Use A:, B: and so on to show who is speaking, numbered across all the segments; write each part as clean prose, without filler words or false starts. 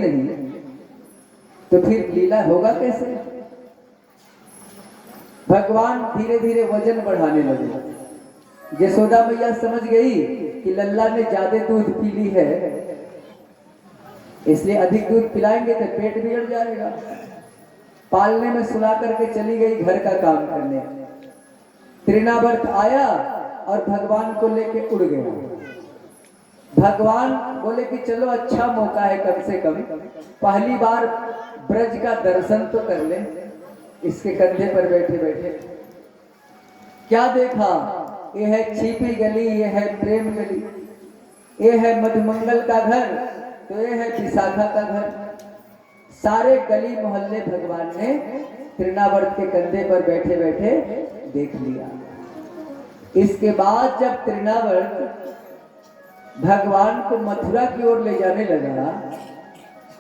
A: नहीं तो फिर लीला होगा कैसे? भगवान धीरे धीरे वजन बढ़ाने लगे। यशोदा मैया समझ गई कि लल्ला ने ज्यादा दूध पी ली है, इसलिए अधिक दूध पिलाएंगे तो पेट बिगड़ जाएगा। पालने में सुला करके चली गई घर का काम करने। तृणावर्त आया और भगवान को लेके उड़ गया। भगवान बोले कि चलो अच्छा मौका है, कम से कम पहली बार ब्रज का दर्शन तो कर ले। इसके कंधे पर बैठे बैठे क्या देखा? ये है छिपी गली, ये है प्रेम गली, ये है मधुमंगल का घर, तो ये है विशाखा का घर। सारे गली मोहल्ले भगवान ने तृणावर्त के कंधे पर बैठे बैठे देख लिया। इसके बाद जब तृणावर्त भगवान को मथुरा की ओर ले जाने लगा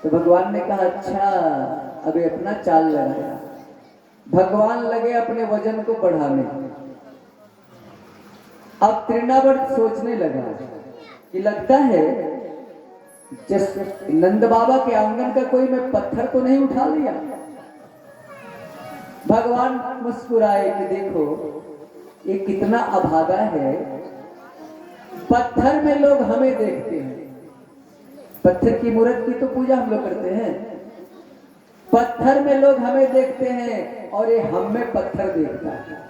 A: तो भगवान ने कहा अच्छा अभी अपना चाल लगाया। भगवान लगे अपने वजन को बढ़ाने। अब तृणावर्त सोचने लगा कि लगता है नंद बाबा के आंगन का कोई मैं पत्थर तो नहीं उठा लिया। भगवान मुस्कुराए कि देखो ये कितना अभागा है, पत्थर में लोग हमें देखते हैं। पत्थर की मूर्त की तो पूजा हम लोग करते हैं, पत्थर में लोग हमें देखते हैं और ये हम में पत्थर देखता है।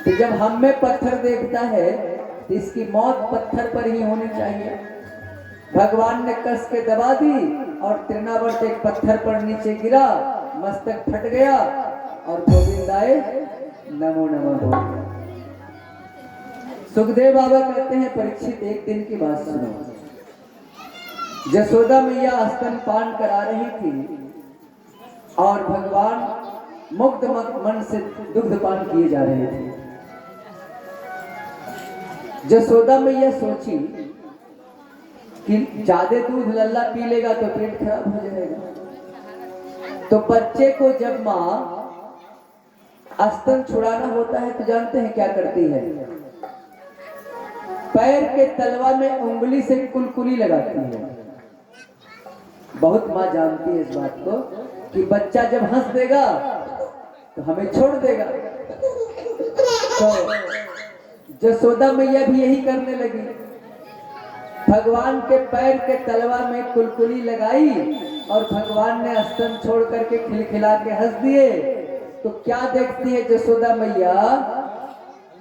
A: तो जब हम में पत्थर देखता है तो इसकी मौत पत्थर पर ही होनी चाहिए। भगवान ने कस के दबा दी और तृणावर्त एक पत्थर पर नीचे गिरा, मस्तक फट गया और गोविंदाए नमो नमः हो गया। सुखदेव बाबा कहते हैं परीक्षित एक दिन की बात सुनो। यशोदा मैया स्तनपान करा रही थी और भगवान मुग्ध मन से दुग्धपान किए जा रहे थे। यशोदा मैया सोची कि ज्यादा दूध लल्ला पी लेगा तो पेट खराब हो जाएगा। तो बच्चे को जब माँ स्तन छुड़ाना होता है तो जानते हैं क्या करती है? पैर के तलवा में उंगली से कुलकुली लगाती है। बहुत माँ जानती है इस बात को कि बच्चा जब हंस देगा तो हमें छोड़ देगा। तो यशोदा मैया भी यही करने लगी। भगवान के पैर के तलवा में कुलकुली लगाई और भगवान ने स्तन छोड़ करके खिलखिला के हंस दिए। तो क्या देखती है यशोदा मैया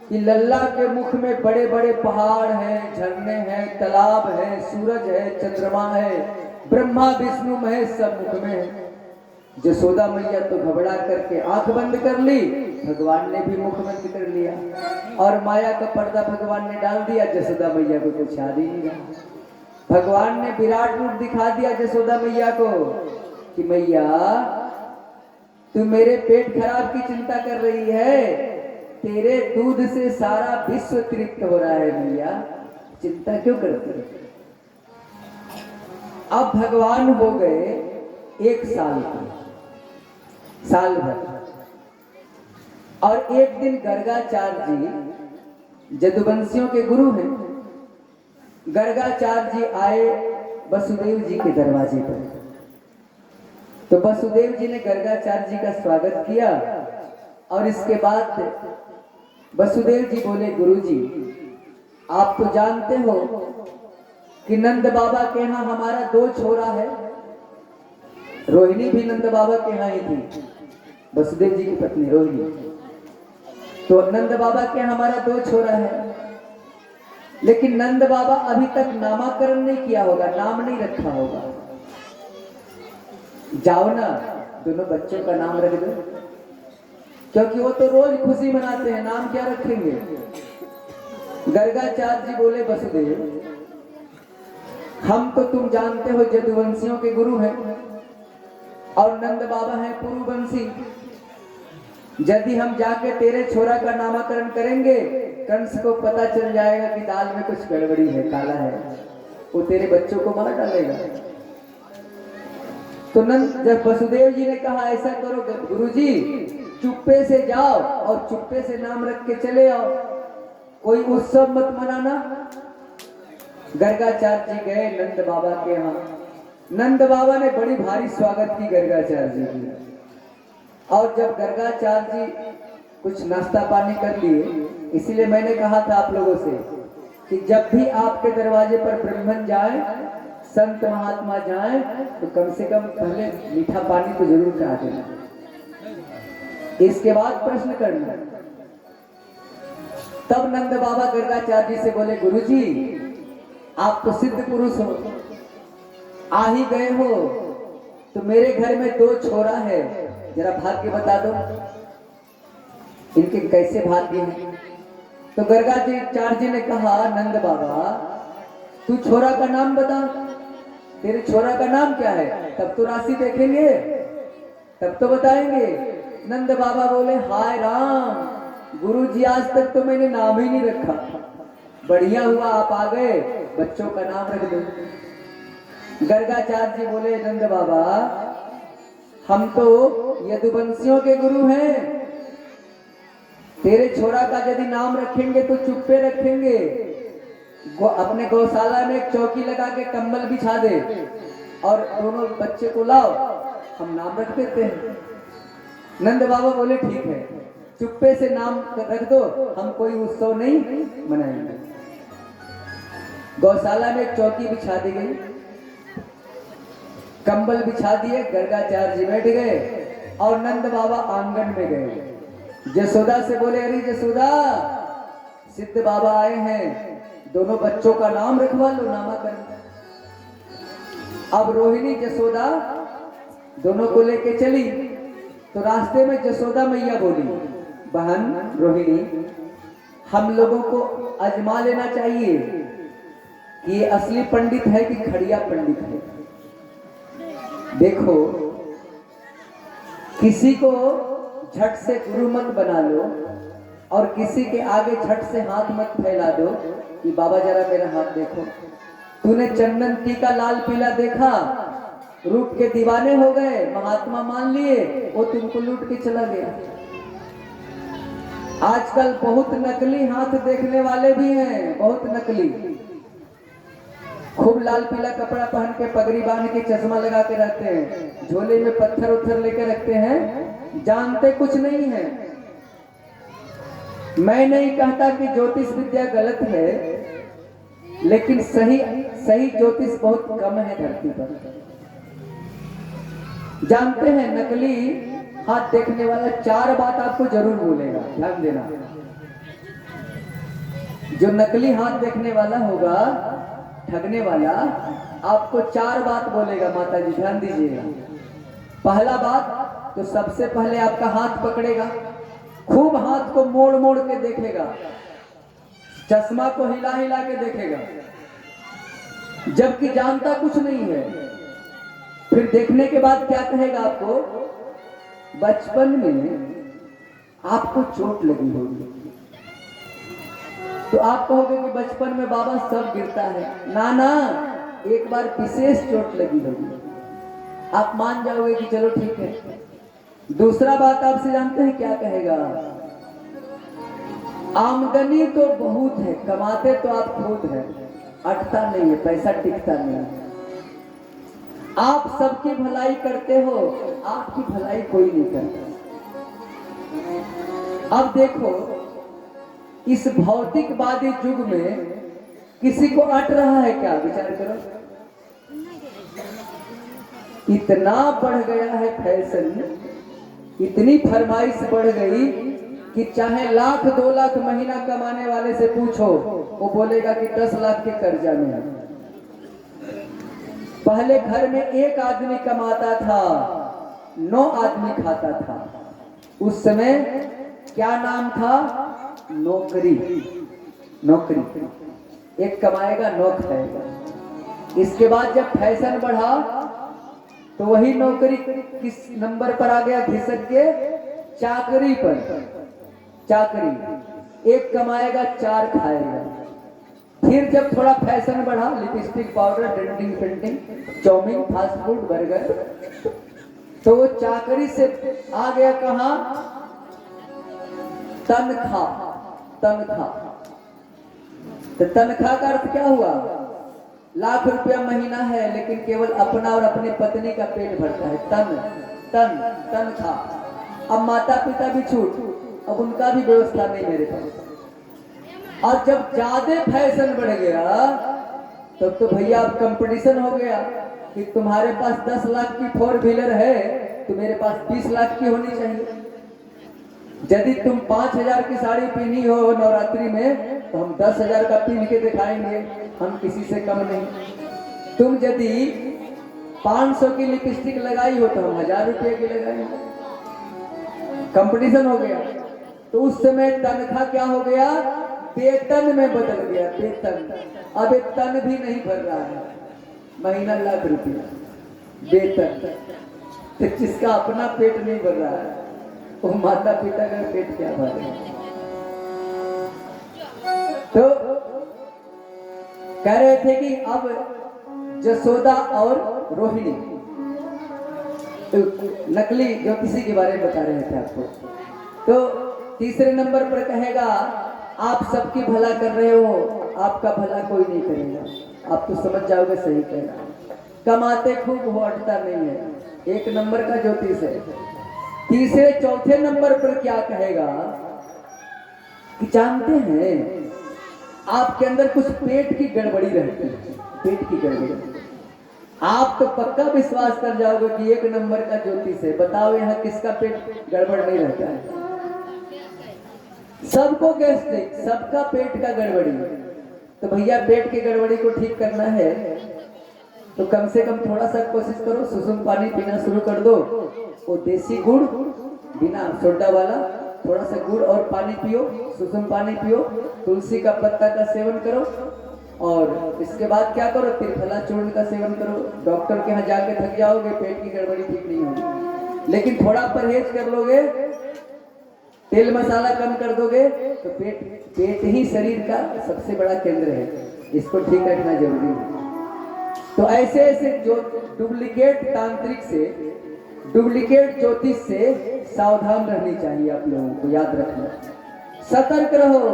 A: कि लल्ला के मुख में बड़े बड़े पहाड़ हैं, झरने हैं, तालाब है, सूरज है, चंद्रमा है, ब्रह्मा विष्णु महेश सब मुख में है। यशोदा मैया तो घबरा करके आंख बंद कर ली, भगवान ने भी मुख बंद कर लिया और माया का पर्दा भगवान ने डाल दिया। यशोदा मैया को कुछ याद ही नहीं रहा। भगवान ने विराट रूप दिखा दिया यशोदा मैया को कि मैया तू मेरे पेट खराब की चिंता कर रही है, तेरे दूध से सारा विश्व तृप्त हो रहा है, मैया चिंता क्यों करती है? अब भगवान हो गए 1 साल के, साल भर। और एक दिन गर्गाचार्य जी जदुवंशियों के गुरु हैं, गर्गाचार्य जी आए वसुदेव जी के दरवाजे पर। तो वसुदेव जी ने गर्गाचार्य जी का स्वागत किया और इसके बाद वसुदेव जी बोले गुरुजी आप तो जानते हो कि नंद बाबा के यहाँ हमारा 2 छोरा है। रोहिणी भी नंद बाबा के यहाँ ही थी, वसुदेव जी की पत्नी रोहिणी। तो नंद बाबा के यहाँ हमारा 2 छोरा है, लेकिन नंद बाबा अभी तक नामाकरण नहीं किया होगा, नाम नहीं रखा होगा। जाओ ना दोनों बच्चों का नाम रख दो, क्योंकि वो तो रोज खुशी मनाते हैं, नाम क्या रखेंगे? गर्गाचार्य जी बोले वसुदेव हम तो तुम जानते हो यदुवंशियों के गुरु हैं और नंद बाबा हैं पुरुवंशी। यदि हम जाके तेरे छोरा का नामकरण करेंगे, कंस को पता चल जाएगा कि दाल में कुछ गड़बड़ी है, काला है, वो तेरे बच्चों को मार डालेगा। तो नंद जब वसुदेव जी ने कहा ऐसा करो गुरुजी, चुप्पे से जाओ और चुप्पे से नाम रख के चले आओ, कोई उत्सव मत मनाना। गर्गाचार्य जी गए नंद बाबा के यहाँ। नंद बाबा ने बड़ी भारी स्वागत की गर्गाचार्य जी की। और जब गर्गाचार्य जी कुछ नाश्ता पानी कर लिए, इसीलिए मैंने कहा था आप लोगों से कि जब भी आपके दरवाजे पर ब्राह्मण जाए, संत महात्मा जाए, तो कम से कम पहले मीठा पानी तो जरूर करा देना, इसके बाद प्रश्न करना। तब नंद बाबा गर्गाचार्य जी से बोले, गुरुजी आप तो सिद्ध पुरुष हो, आ ही गए हो, तो मेरे घर में 2 छोरा है, जरा भाग्य बता दो, इनके कैसे भाग्य हैं। तो गर्गाचार्य जी ने कहा, नंद बाबा तू छोरा का नाम बता, तेरे छोरा का नाम क्या है, तब तो राशि देखेंगे, तब तो बताएंगे। नंद बाबा बोले, हाय राम गुरुजी आज तक तो मैंने नाम ही नहीं रखा, बढ़िया हुआ आप आ गए, बच्चों का नाम रख दो। गर्गाचार्य जी बोले, नंद बाबा हम तो यदुवंशियों के गुरु हैं, तेरे छोरा का यदि नाम रखेंगे तो चुप्पे रखेंगे, अपने गौशाला में एक चौकी लगा के कंबल बिछा दे और दोनों बच्चे को लाओ, हम नाम रख देते हैं। नंद बाबा बोले, ठीक है, चुप्पे से नाम रख दो, हम कोई उत्सव नहीं मनाएंगे। गौशाला में एक चौकी बिछा दी गई, कंबल बिछा दिए, गर्गाचार्य जी बैठ गए और नंद बाबा आंगन में गए। जसोदा से बोले, अरे जसोदा सिद्ध बाबा आए हैं, दोनों बच्चों का नाम रखवा लो, नामाकरण। अब रोहिणी जसोदा दोनों को लेके चली, तो रास्ते में जसोदा मैया बोली, बहन रोहिणी हम लोगों को आजमा लेना चाहिए कि ये असली पंडित है कि खड़िया पंडित है। देखो किसी को झट से गुरु मत बना लो और किसी के आगे झट से हाथ मत फैला दो कि बाबा जरा मेरा हाथ देखो। तूने चंदन टीका लाल पीला देखा, रूप के दीवाने हो गए, महात्मा मान लिए, वो तुमको लूट के चला गया। आजकल बहुत नकली हाथ देखने वाले भी हैं, बहुत नकली, खूब लाल पीला कपड़ा पहन के पगड़ी बांध के चश्मा लगा के रहते हैं, झोले में पत्थर उत्थर लेके रखते हैं, जानते कुछ नहीं है। मैं नहीं कहता कि ज्योतिष विद्या गलत है, लेकिन सही ज्योतिष बहुत कम है धरती पर। जानते हैं नकली हाथ देखने वाला 4 बात आपको जरूर बोलेगा, ध्यान देना। जो नकली हाथ देखने वाला होगा, ठगने वाला, आपको 4 बात बोलेगा, माता जी ध्यान दीजिएगा। पहला बात तो सबसे पहले आपका हाथ पकड़ेगा, खूब हाथ को मोड़ मोड़ के देखेगा, चश्मा को हिला हिला के देखेगा, जबकि जानता कुछ नहीं है। फिर देखने के बाद क्या कहेगा आपको, बचपन में आपको चोट लगी होगी, तो आप कहोगे कि बचपन में बाबा सब गिरता है, ना ना, एक बार विशेष चोट लगी होगी, आप मान जाओगे कि चलो ठीक है। दूसरा बात आपसे जानते हैं क्या कहेगा, आमदनी तो बहुत है, कमाते तो आप खुद हैं, अटता नहीं है, पैसा टिकता नहीं है, आप सबकी भलाई करते हो, आपकी भलाई कोई नहीं करता। अब देखो इस भौतिकवादी युग में किसी को अट रहा है क्या, विचार करो। इतना बढ़ गया है फैशन, इतनी फरमाइश बढ़ गई कि चाहे 1 लाख 2 लाख महीना कमाने वाले से पूछो, वो बोलेगा कि 10 लाख के कर्जा में है। पहले घर में 1 आदमी कमाता था, 9 आदमी खाता था। उस समय क्या नाम था, नौकरी। नौकरी, एक कमाएगा 9 खाएगा। इसके बाद जब फैशन बढ़ा तो वही नौकरी किस नंबर पर आ गया, घिसक के चाकरी पर। चाकरी, 1 कमाएगा 4 खाएगा। फिर जब थोड़ा फैशन बढ़ा, lipstick powder denting painting chowmein fast food burger, तो वो चाकरी से आ गया कहां, तनख्वाह। तनख्वाह, तो तनख्वाह का अर्थ क्या हुआ, लाख रुपया महीना है, लेकिन केवल अपना और अपनी पत्नी का पेट भरता है। तन तन तन खा। अब माता पिता भी छूट, अब उनका भी व्यवस्था नहीं मेरे पास। और जब ज्यादा फैशन बढ़ गया तब तो भैया अब कंपटीशन हो गया कि तुम्हारे पास 10 लाख की 4 व्हीलर है तो मेरे पास 20 लाख की होनी चाहिए। यदि तुम 5,000 की साड़ी पहनी हो नवरात्रि में तो हम 10,000 का पहन के दिखाएंगे, हम किसी से कम नहीं। तुम यदि 500 की लिपस्टिक लगाई हो तो हम 1,000 रुपये की लगाएंगे। कंपटीशन हो गया। तो उस समय तनख्वाह क्या हो गया, वेतन में बदल गया। वेतन, अब एक तन भी नहीं भर रहा है, महीना लाख रुपया वेतन। तो जिसका अपना पेट नहीं भर रहा है वो माता पिता का पेट क्या भरे। तो कह रहे थे कि अब जसोदा और रोहिणी, तो नकली ज्योतिषी के बारे में बता रहे थे आपको। तो तीसरे नंबर पर कहेगा, आप सबकी भला कर रहे हो, आपका भला कोई नहीं करेगा। आप तो समझ जाओगे सही कह रहा। कमाते खूब हो, अटता नहीं है, एक नंबर का ज्योतिष है। तीसरे चौथे नंबर पर क्या कहेगा कि जानते हैं आपके अंदर कुछ पेट की गड़बड़ी रहती है। पेट की गड़बड़ी आप तो पक्का विश्वास कर जाओगे कि एक नंबर का ज्योतिष है। बताओ यहाँ किसका पेट गड़बड़ नहीं रहता है। सबको गैस्ट्रिक, सबका पेट का गड़बड़ी। तो भैया पेट की गड़बड़ी को ठीक करना है तो कम से कम थोड़ा सा कोशिश करो, सुसुम पानी पीना शुरू कर दो। वो देसी गुड़ बिना सोडा वाला, थोड़ा सा गुड़ और पानी पियो, सुसुम पानी पियो, तुलसी का पत्ता का सेवन करो। और इसके बाद क्या करो, त्रिफला चूर्ण का सेवन करो। डॉक्टर के यहाँ जाके थक जाओगे, पेट की गड़बड़ी ठीक नहीं होगी। लेकिन थोड़ा परहेज कर लोगे, तेल मसाला कम कर दोगे तो पेट ही शरीर का सबसे बड़ा केंद्र है, इसको ठीक रखना जरूरी है। तो ऐसे ऐसे जो डुप्लीकेट तांत्रिक से, डुप्लीकेट ज्योतिष से सावधान रहनी चाहिए। आप लोगों को याद रखना, सतर्क रहो,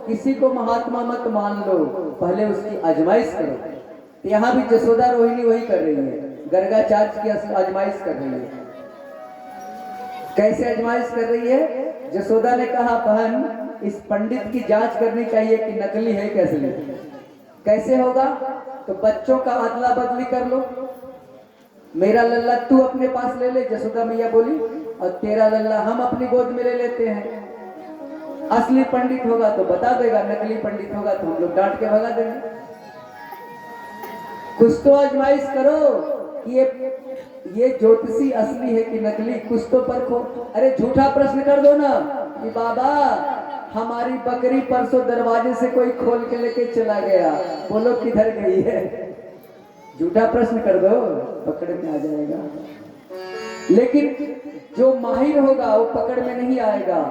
A: किसी को महात्मा मत मान लो, पहले उसकी आजमाइश करो। तो यहाँ भी जसोदा रोहिणी वही कर रही है, गर्गाचार्य की आजमाइश कर रही है। कैसे आजमाइश कर रही है? जसोदा ने कहा, बहन इस पंडित की जांच करनी चाहिए कि नकली है कि असली। कैसे होगा? तो बच्चों का अदला बदली कर लो। मेरा लल्ला तू अपने पास ले ले, जसोदा मैया बोली, और तेरा लल्ला हम अपनी गोद में ले लेते हैं। असली पंडित होगा तो बता देगा, नकली पंडित होगा तो हम लोग डांट के भगा देंगे। कुछ तो आजमाइश करो कि ये ज्योतिषी असली है कि नकली, कुछ तो परखो। अरे झूठा प्रश्न कर दो ना कि बाबा हमारी बकरी परसों दरवाजे से कोई खोल के लेके चला गया, बोलो किधर गई है। झूठा प्रश्न कर दो, पकड़ में आ जाएगा। लेकिन जो माहिर होगा वो पकड़ में नहीं आएगा।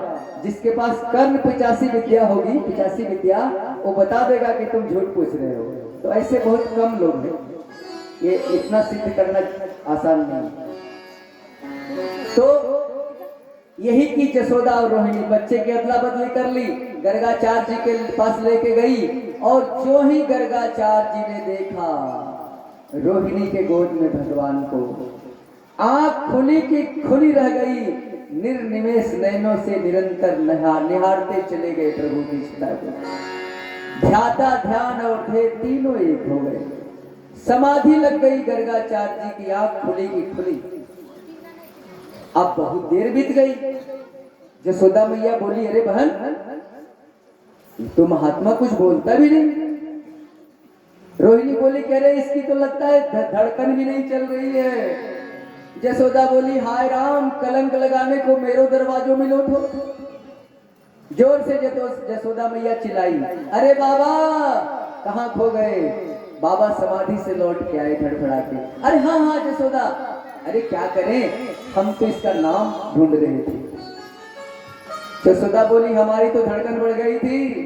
A: जिसके पास कर्ण 85 विद्या होगी, 85 विद्या, वो बता देगा कि तुम झूठ पूछ रहे हो। तो ऐसे बहुत कम लोग हैं, ये इतना सिद्ध करना आसान नहीं। तो यही की जसोदा और रोहिणी, बच्चे की अदला बदली कर ली, गर्गाचार्य जी के पास लेके गई। और जो ही गर्गाचार्य जी ने देखा रोहिणी के गोद में भगवान को, आंख खुली की खुली रह गई, निर्निमेष नैनों से निरंतर निहारते चले गए प्रभु की शिला को। ध्याता ध्यान और थे तीनों एक हो गए, समाधि लग गई गर्गाचार्य जी की, आंख खुली की खुली। अब बहुत देर बीत गई। जसोदा मैया बोली, अरे बहन तो महात्मा कुछ बोलता भी नहीं। रोहिणी बोली, कह रहे इसकी तो लगता है धड़कन भी नहीं चल रही है। जसोदा बोली, हाय राम, कलंक लगाने को मेरो दरवाजों में लौटो। जोर से जसोदा मैया चिल्लाई, अरे बाबा कहाँ खो गए? बाबा समाधि से लौट के आए धड़फड़ा के। अरे हाँ हाँ जसोदा, अरे क्या करें, हम तो इसका नाम ढूंढ रहे थे। जसोदा बोली, हमारी तो धड़कन बढ़ गई थी।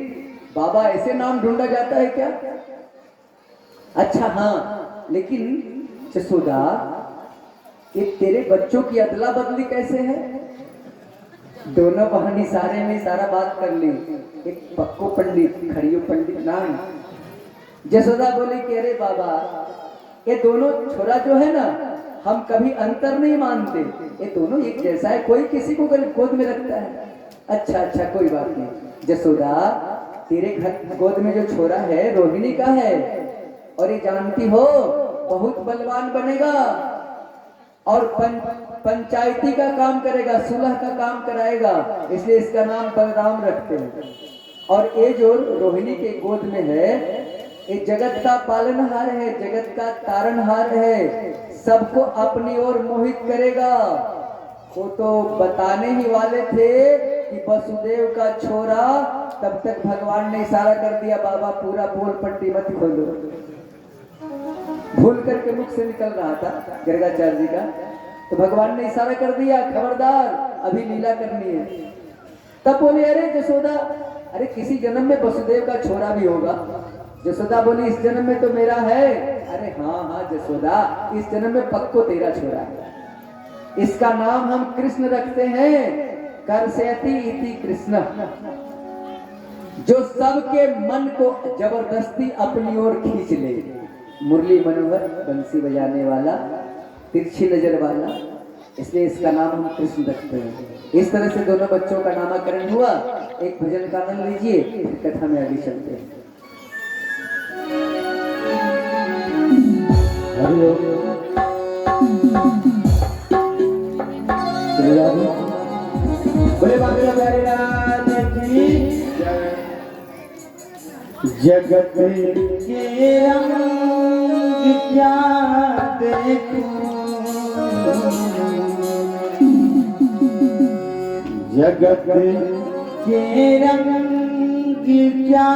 A: बाबा ऐसे नाम ढूंढा जाता है क्या? अच्छा हाँ, लेकिन जसोदा ये तेरे बच्चों की अदला बदली कैसे है? दोनों बहन इशारे में सारा बात कर ली। एक पक्को पंडित, खड़ियो पंडित नाम, जसोदा बोली कि अरे बाबा, ये दोनों छोरा जो है ना, हम कभी अंतर नहीं मानते, ये दोनों एक जैसा है, कोई किसी को गोद में रखता है। अच्छा अच्छा कोई बात नहीं। जसोदा, तेरे घर गोद में जो छोरा है रोहिणी का है, और ये जानती हो बहुत बलवान बनेगा और पंचायती का काम करेगा, सुलह का काम कराएगा, इसलिए इसका नाम बलराम रखते हैं। और ये जो रोहिणी के गोद में है, ये जगत का पालनहार है, जगत का तारणहार है, सबको अपनी ओर मोहित करेगा। वो तो बताने ही वाले थे कि वसुदेव का छोरा, तब तक भगवान ने इशारा कर दिया, बाबा पूरा बोल पट्टी मत खोलो। भूल करके मुख से निकल रहा था गर्गाचार्य जी का, तो भगवान ने इशारा कर दिया, खबरदार अभी लीला करनी है। तब बोले, अरे जसोदा, अरे किसी जन्म में वसुदेव का छोरा भी होगा। जसोदा बोली, इस जन्म में तो मेरा है। अरे हाँ हाँ जसोदा, इस जन्म में पक्को तेरा छोरा है। इसका नाम हम कृष्ण रखते हैं, कर्षयति इति कृष्ण, जो सबके मन को जबरदस्ती अपनी ओर खींच ले। मुरली मनोहर, बंसी बजाने वाला, तिरछी नजर वाला, इसलिए इसका नाम हम कृष्ण रखते हैं। इस तरह से दोनों बच्चों का नामकरण हुआ। एक भजन का आनंद लीजिए, फिर कथा में आगे चलते हैं।
B: बोले बाबा प्यारे नाथ की जगत के रंग क्या देखूं, जगत के रंग क्या